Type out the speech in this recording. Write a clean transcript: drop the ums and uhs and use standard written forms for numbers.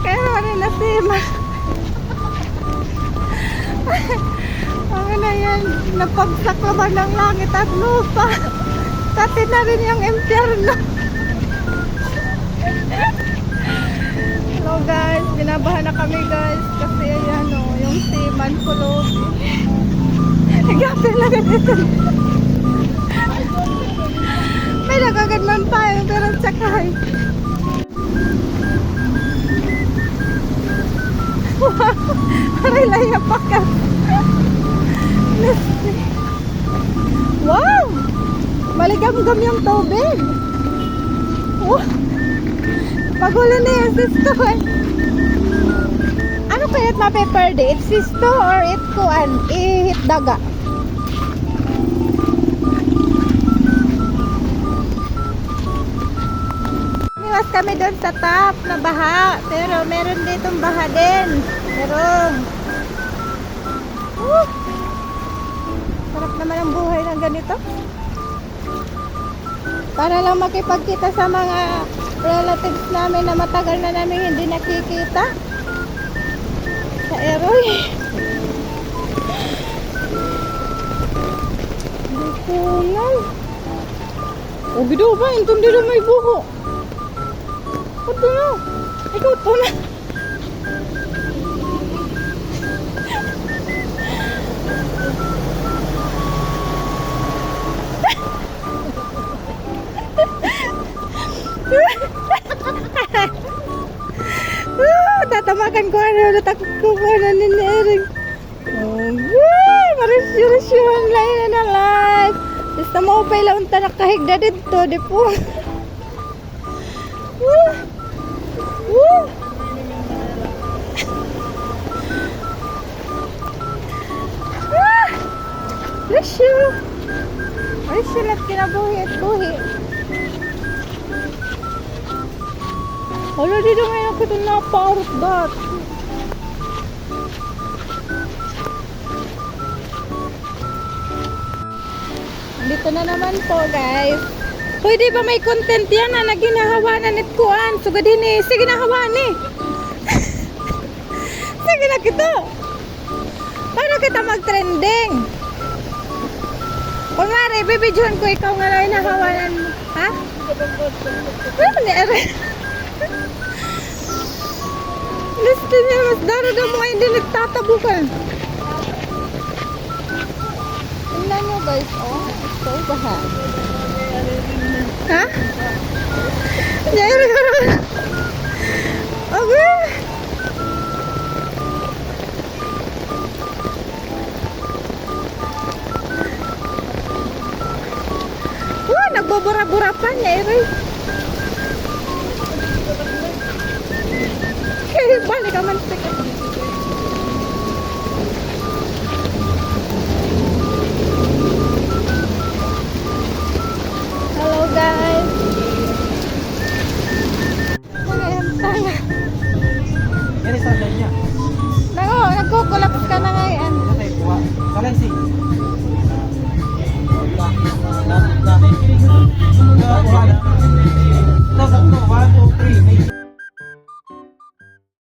Kaya naman na sima. Ano na yan? Napagsak naman ng langit at lupa. Pati na rin yung impyerno. Hello guys, binabahan na kami guys. Kasi ayan o, yung seaman kulog. Nagapin lang ganito. May nagagadman pa yung pero tsakay. Aray laya pa ka. Wow! Maligam-gam yung tubig. Oh, pagulo na yung sisto eh. Ano kaya't ma-pepper di? It sisto or it kuan? Ihit daga? Iwas kami doon sa top na baha. Pero meron ditong baha din. Meron. Sarap naman ang buhay ng ganito. Para lang makipagkita sa mga relatives namin na matagal na namin hindi nakikita. Sa Eroy. Bukungal. O gido ba? Intong dito may buho. Ito na. Ikaw ito na. Tatamakan ko ano, natakot ko ano niniring. Oh, marisyo-risyohan lain na life. Basta mo pa ilaw ta nakahigda dito, di po. Risyo. Risyo lang kinabuhi at buhi. Wala dito ngayon ako itong naparot bat. Dito na naman po guys. Pwede ba may content yan na naginahawanan at kuan? Sugad ini. Sige na hawan eh. Sige na kita. Paano kita mag-trending? Kung nga rin, bibidyohan ko ikaw nga na inahawanan mo. Ha? Ano ni Ere? Gusto niya, mas daro-daro mo ngayon din nagtatabukan. Tingnan nyo guys, oh. Ito, baha. Ha? Ere, okay. Nagbubura-bura pa niya, Ere. Balik ka man.